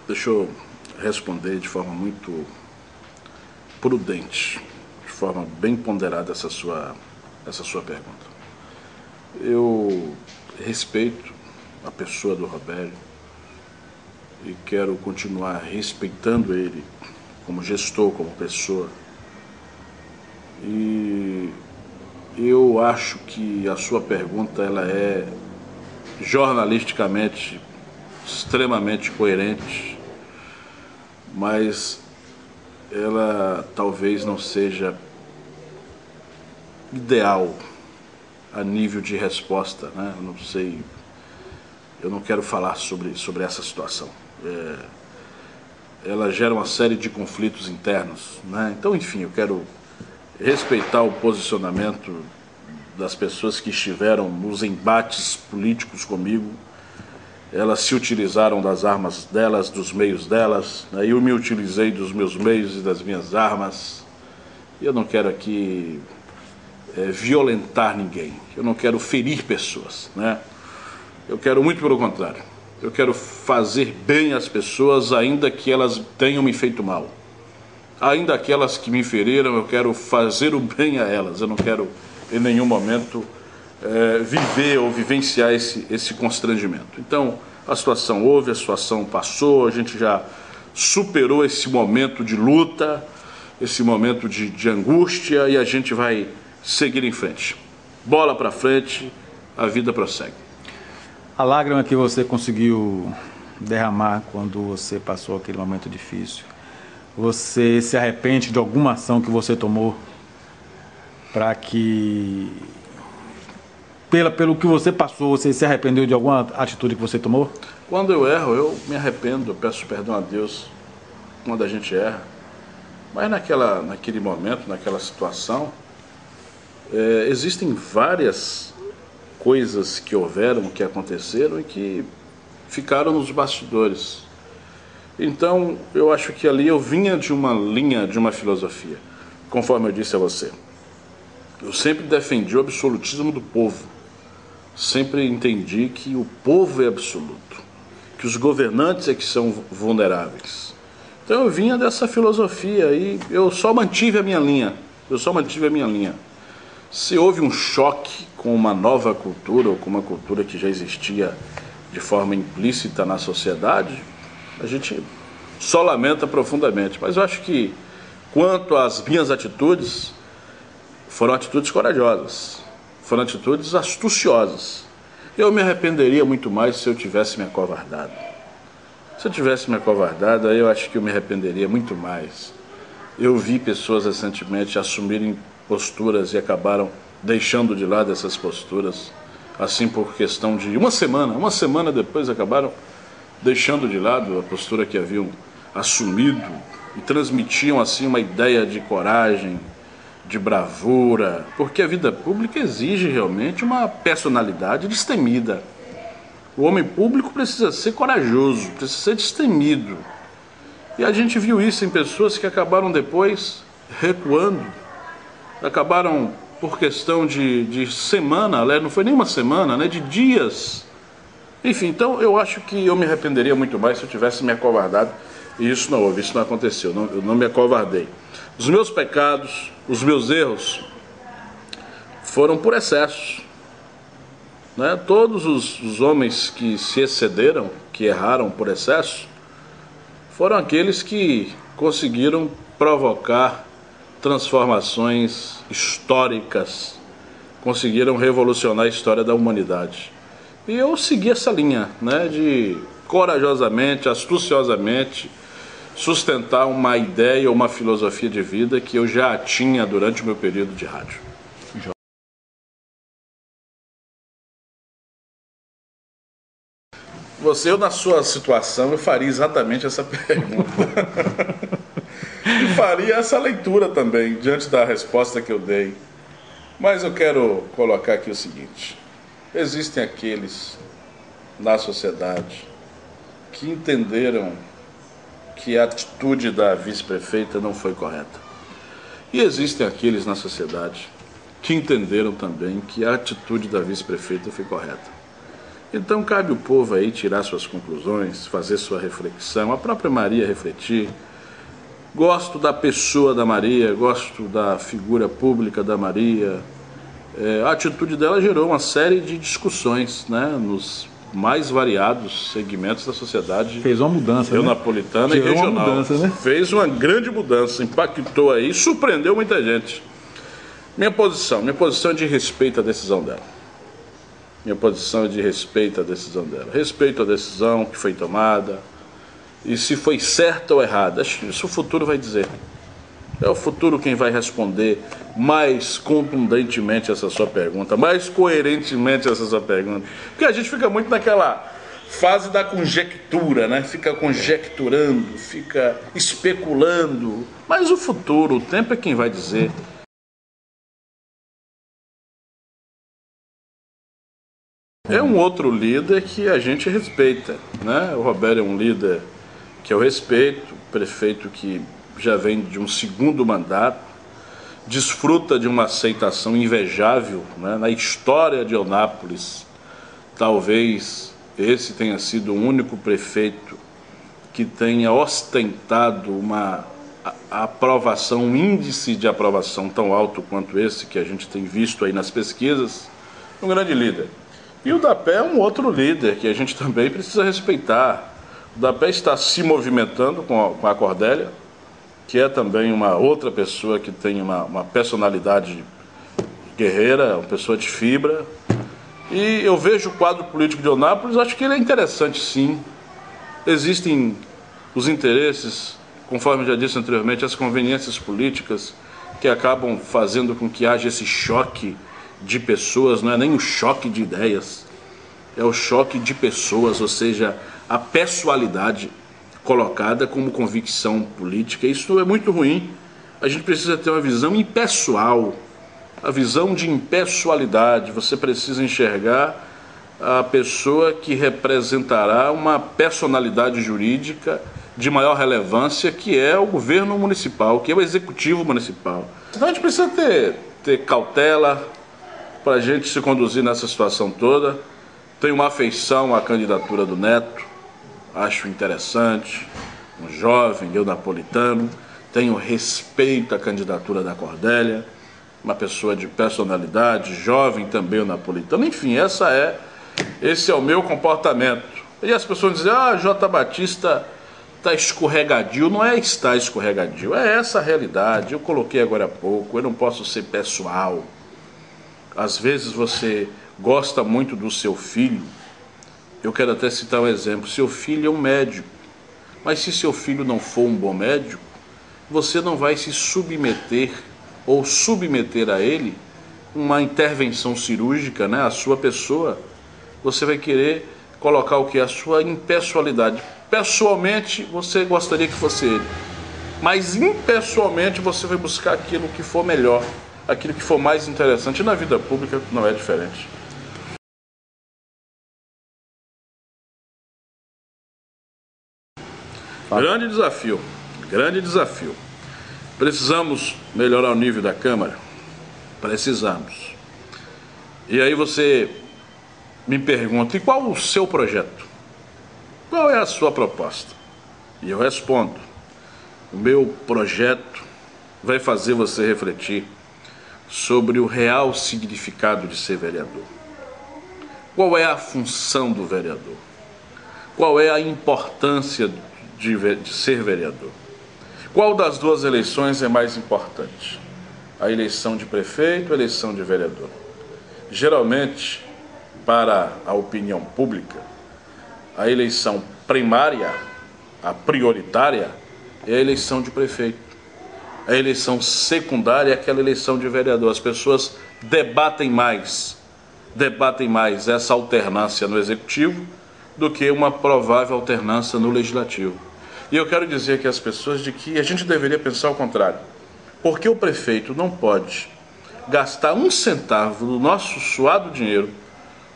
Deixa eu responder de forma muito prudente, de forma bem ponderada essa sua pergunta. Eu respeito a pessoa do Robério e quero continuar respeitando ele como gestor, como pessoa. E eu acho que a sua pergunta ela é jornalisticamente extremamente coerente, mas ela talvez não seja ideal a nível de resposta, né? Não sei, eu não quero falar sobre essa situação. Ela gera uma série de conflitos internos, né? Então, enfim, eu quero respeitar o posicionamento das pessoas que estiveram nos embates políticos comigo. Elas se utilizaram das armas delas, dos meios delas, né? Eu me utilizei dos meus meios e das minhas armas. E eu não quero aqui violentar ninguém, eu não quero ferir pessoas, né? Eu quero muito pelo contrário, eu quero fazer bem às pessoas, ainda que elas tenham me feito mal. Ainda aquelas que me feriram, eu quero fazer o bem a elas, eu não quero em nenhum momento viver ou vivenciar esse constrangimento. Então, a situação houve, a situação passou, a gente já superou esse momento de luta, esse momento de angústia, e a gente vai seguir em frente. Bola para frente, a vida prossegue. A lágrima que você conseguiu derramar quando você passou aquele momento difícil, você se arrepende de alguma ação que você tomou para que... Pelo que você passou, você se arrependeu de alguma atitude que você tomou? Quando eu erro, eu me arrependo, eu peço perdão a Deus quando a gente erra. Mas naquele momento, naquela situação, existem várias coisas que houveram, que aconteceram e que ficaram nos bastidores. Então, eu acho que ali eu vinha de uma linha, de uma filosofia, conforme eu disse a você. Eu sempre defendi o absolutismo do povo. Sempre entendi que o povo é absoluto, que os governantes é que são vulneráveis. Então eu vinha dessa filosofia e eu só mantive a minha linha. Se houve um choque com uma nova cultura ou com uma cultura que já existia de forma implícita na sociedade, a gente só lamenta profundamente. Mas eu acho que, quanto às minhas atitudes, foram atitudes corajosas, foram atitudes astuciosas. Eu me arrependeria muito mais se eu tivesse me acovardado. Se eu tivesse me acovardado, aí eu acho que eu me arrependeria muito mais. Eu vi pessoas recentemente assumirem posturas e acabaram deixando de lado essas posturas, assim por questão de uma semana depois acabaram deixando de lado a postura que haviam assumido e transmitiam assim uma ideia de coragem, de bravura, porque a vida pública exige realmente uma personalidade destemida. O homem público precisa ser corajoso, precisa ser destemido. E a gente viu isso em pessoas que acabaram depois recuando, acabaram por questão de semana, não foi nem uma semana, né, de dias. Enfim, então eu acho que eu me arrependeria muito mais se eu tivesse me acovardado, e isso não houve, isso não aconteceu, eu não me acovardei. Os meus pecados, os meus erros foram por excessos, né? Todos os homens que se excederam, que erraram por excesso, foram aqueles que conseguiram provocar transformações históricas, conseguiram revolucionar a história da humanidade. E eu segui essa linha, né, de corajosamente, astuciosamente, sustentar uma ideia ou uma filosofia de vida que eu já tinha durante o meu período de rádio. Eu na sua situação, eu faria exatamente essa pergunta. E faria essa leitura também, diante da resposta que eu dei. Mas eu quero colocar aqui o seguinte: existem aqueles na sociedade que entenderam que a atitude da vice-prefeita não foi correta. E existem aqueles na sociedade que entenderam também que a atitude da vice-prefeita foi correta. Então cabe o povo aí tirar suas conclusões, fazer sua reflexão, a própria Maria refletir. Gosto da pessoa da Maria, gosto da figura pública da Maria. A atitude dela gerou uma série de discussões, né, nos mais variados segmentos da sociedade. Fez uma mudança, neonapolitana, né? E regional. Uma mudança, né? Fez uma grande mudança, impactou aí, surpreendeu muita gente. Minha posição é de respeito à decisão dela. Minha posição é de respeito à decisão dela. Respeito à decisão que foi tomada. E se foi certa ou errada, acho que isso o futuro vai dizer. É o futuro quem vai responder mais contundentemente essa sua pergunta, mais coerentemente essa sua pergunta. Porque a gente fica muito naquela fase da conjectura, né? Fica conjecturando, fica especulando. Mas o futuro, o tempo é quem vai dizer. É um outro líder que a gente respeita, né? O Roberto é um líder que eu respeito, prefeito que já vem de um segundo mandato, desfruta de uma aceitação invejável, né? Na história de Eunápolis. Talvez esse tenha sido o único prefeito que tenha ostentado uma aprovação, um índice de aprovação tão alto quanto esse que a gente tem visto aí nas pesquisas. Um grande líder. E o Dapé é um outro líder que a gente também precisa respeitar. O Dapé está se movimentando com a Cordélia, que é também uma outra pessoa que tem uma personalidade guerreira, uma pessoa de fibra. E eu vejo o quadro político de Eunápolis, acho que ele é interessante, sim. Existem os interesses, conforme já disse anteriormente, as conveniências políticas que acabam fazendo com que haja esse choque de pessoas, não é nem o choque de ideias, é o choque de pessoas, ou seja, a pessoalidade colocada como convicção política. Isso é muito ruim. A gente precisa ter uma visão impessoal, a visão de impessoalidade. Você precisa enxergar a pessoa que representará uma personalidade jurídica de maior relevância, que é o governo municipal, que é o executivo municipal. Então a gente precisa ter cautela para a gente se conduzir nessa situação toda. Tenho uma afeição à candidatura do Neto, acho interessante, um jovem eunapolitano. Tenho respeito à candidatura da Cordélia, uma pessoa de personalidade, jovem também eunapolitano. Enfim, esse é o meu comportamento. E as pessoas dizem, J. Batista está escorregadio. Não é estar escorregadio, é essa a realidade. Eu coloquei agora há pouco, eu não posso ser pessoal. Às vezes você gosta muito do seu filho. Eu quero até citar um exemplo. Seu filho é um médico, mas se seu filho não for um bom médico, você não vai se submeter ou submeter a ele uma intervenção cirúrgica, né? A sua pessoa, você vai querer colocar o que? A sua impessoalidade. Pessoalmente, você gostaria que fosse ele, mas impessoalmente você vai buscar aquilo que for melhor, aquilo que for mais interessante. E na vida pública não é diferente. Grande desafio, grande desafio. Precisamos melhorar o nível da Câmara? Precisamos. E aí você me pergunta, e qual o seu projeto? Qual é a sua proposta? E eu respondo, o meu projeto vai fazer você refletir sobre o real significado de ser vereador. Qual é a função do vereador? Qual é a importância de ser vereador? Qual das duas eleições é mais importante? A eleição de prefeito ou a eleição de vereador? Geralmente, para a opinião pública, a eleição primária, a prioritária, é a eleição de prefeito. A eleição secundária é aquela eleição de vereador. As pessoas debatem mais essa alternância no executivo do que uma provável alternância no legislativo. E eu quero dizer que as pessoas de que a gente deveria pensar ao contrário. Porque o prefeito não pode gastar um centavo do nosso suado dinheiro,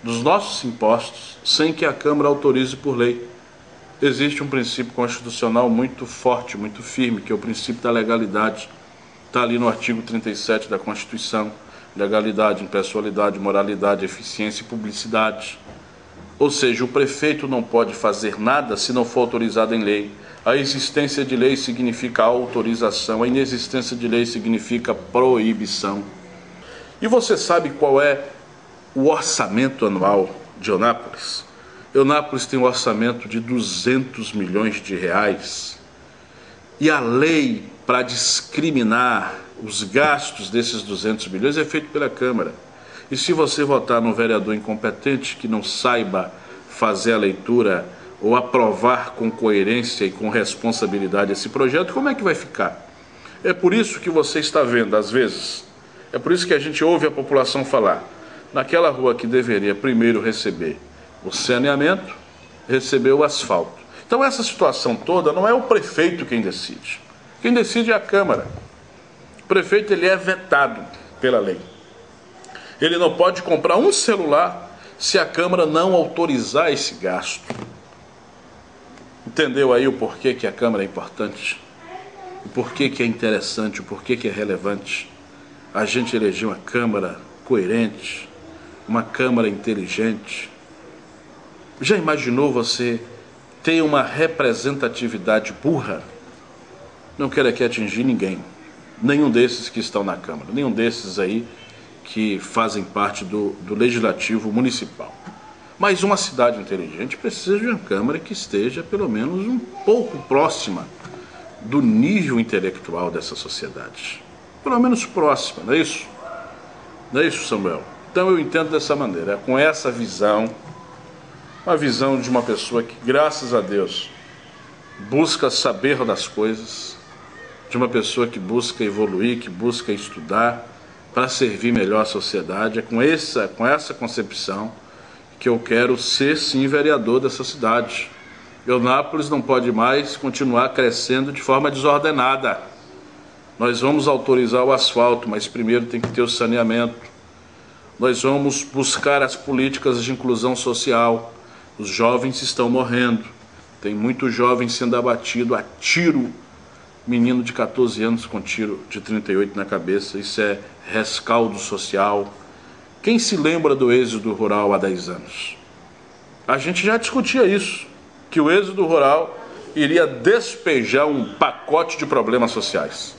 dos nossos impostos, sem que a Câmara autorize por lei. Existe um princípio constitucional muito forte, muito firme, que é o princípio da legalidade. Está ali no artigo 37 da Constituição. Legalidade, impessoalidade, moralidade, eficiência e publicidade. Ou seja, o prefeito não pode fazer nada se não for autorizado em lei. A existência de lei significa autorização, a inexistência de lei significa proibição. E você sabe qual é o orçamento anual de Eunápolis? Eunápolis tem um orçamento de 200 milhões de reais. E a lei para discriminar os gastos desses 200 milhões é feita pela Câmara. E se você votar num vereador incompetente que não saiba fazer a leitura ou aprovar com coerência e com responsabilidade esse projeto, como é que vai ficar? É por isso que você está vendo, às vezes, é por isso que a gente ouve a população falar, naquela rua que deveria primeiro receber o saneamento, recebeu o asfalto. Então essa situação toda não é o prefeito quem decide. Quem decide é a Câmara. O prefeito ele é vetado pela lei. Ele não pode comprar um celular se a Câmara não autorizar esse gasto. Entendeu aí o porquê que a Câmara é importante? O porquê que é interessante, o porquê que é relevante? A gente elegeu uma Câmara coerente, uma Câmara inteligente. Já imaginou você ter uma representatividade burra? Não quero aqui atingir ninguém, nenhum desses que estão na Câmara, nenhum desses aí que fazem parte do Legislativo Municipal. Mas uma cidade inteligente precisa de uma Câmara que esteja pelo menos um pouco próxima do nível intelectual dessa sociedade. Pelo menos próxima, não é isso? Não é isso, Samuel? Então eu entendo dessa maneira, com essa visão, uma visão de uma pessoa que, graças a Deus, busca saber das coisas, de uma pessoa que busca evoluir, que busca estudar para servir melhor a sociedade. É com essa concepção que eu quero ser, sim, vereador dessa cidade. Eunápolis não pode mais continuar crescendo de forma desordenada. Nós vamos autorizar o asfalto, mas primeiro tem que ter o saneamento. Nós vamos buscar as políticas de inclusão social. Os jovens estão morrendo. Tem muito jovem sendo abatido a tiro. Menino de 14 anos com tiro de 38 na cabeça. Isso é rescaldo social. Quem se lembra do êxodo rural há 10 anos? A gente já discutia isso, que o êxodo rural iria despejar um pacote de problemas sociais.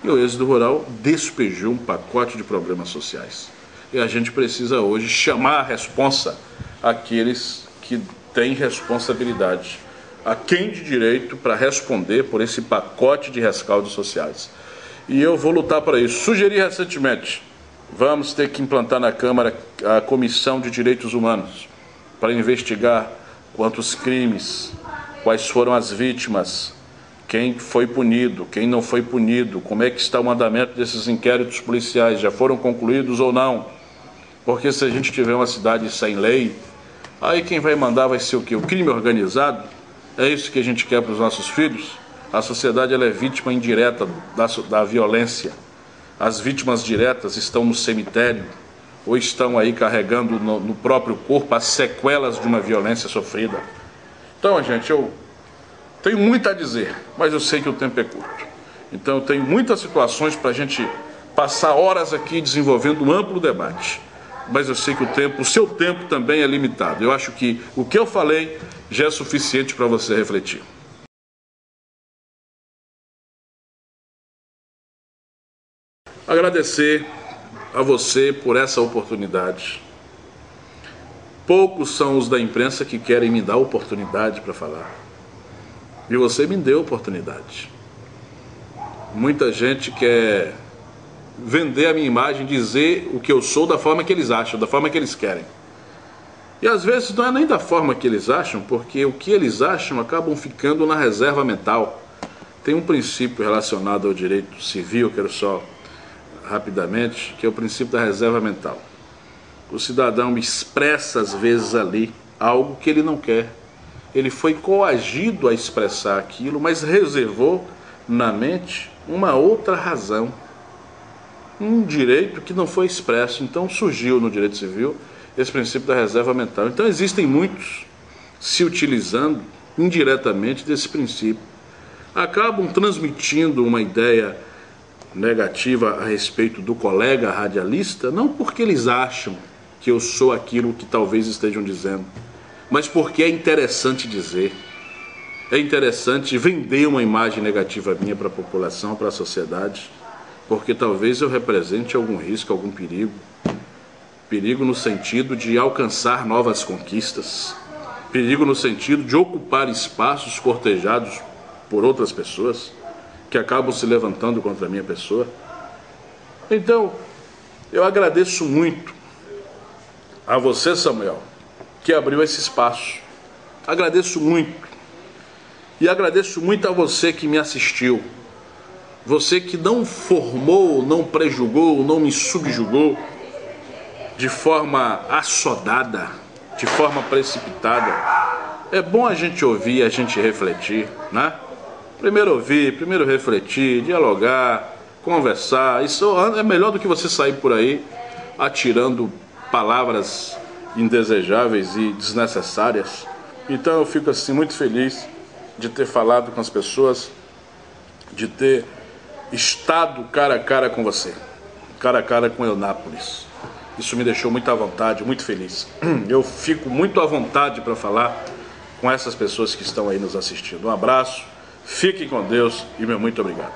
E o êxodo rural despejou um pacote de problemas sociais. E a gente precisa hoje chamar a responsa aqueles que têm responsabilidade, a quem de direito para responder por esse pacote de rescaldos sociais. E eu vou lutar para isso. Sugeri recentemente, vamos ter que implantar na Câmara a Comissão de Direitos Humanos para investigar quantos crimes, quais foram as vítimas, quem foi punido, quem não foi punido, como é que está o andamento desses inquéritos policiais, já foram concluídos ou não. Porque se a gente tiver uma cidade sem lei, aí quem vai mandar vai ser o quê? O crime organizado? É isso que a gente quer para os nossos filhos? A sociedade ela é vítima indireta da violência. As vítimas diretas estão no cemitério ou estão aí carregando no próprio corpo as sequelas de uma violência sofrida. Então, gente, eu tenho muito a dizer, mas eu sei que o tempo é curto. Então, eu tenho muitas situações para a gente passar horas aqui desenvolvendo um amplo debate. Mas eu sei que o seu tempo também é limitado. Eu acho que o que eu falei já é suficiente para você refletir. Agradecer a você por essa oportunidade. Poucos são os da imprensa que querem me dar oportunidade para falar. E você me deu oportunidade. Muita gente quer vender a minha imagem, dizer o que eu sou da forma que eles acham, da forma que eles querem. E às vezes não é nem da forma que eles acham, porque o que eles acham acabam ficando na reserva mental. Tem um princípio relacionado ao direito civil, quero só rapidamente, que é o princípio da reserva mental. O cidadão expressa às vezes ali algo que ele não quer. Ele foi coagido a expressar aquilo, mas reservou na mente uma outra razão. Um direito que não foi expresso. Então surgiu no direito civil esse princípio da reserva mental. Então existem muitos se utilizando indiretamente desse princípio. Acabam transmitindo uma ideia negativa a respeito do colega radialista, não porque eles acham que eu sou aquilo que talvez estejam dizendo, mas porque é interessante dizer, é interessante vender uma imagem negativa minha para a população, para a sociedade, porque talvez eu represente algum risco, algum perigo. Perigo no sentido de alcançar novas conquistas, perigo no sentido de ocupar espaços cortejados por outras pessoas que acabam se levantando contra a minha pessoa. Então, eu agradeço muito a você, Samuel, que abriu esse espaço. Agradeço muito. E agradeço muito a você que me assistiu. Você que não formou, não prejulgou, não me subjugou de forma assodada, de forma precipitada. É bom a gente ouvir, a gente refletir, né? Primeiro ouvir, primeiro refletir, dialogar, conversar. Isso é melhor do que você sair por aí atirando palavras indesejáveis e desnecessárias. Então eu fico assim muito feliz de ter falado com as pessoas, de ter estado cara a cara com você, cara a cara com Eunápolis. Isso me deixou muito à vontade, muito feliz. Eu fico muito à vontade para falar com essas pessoas que estão aí nos assistindo. Um abraço, fiquem com Deus e meu muito obrigado.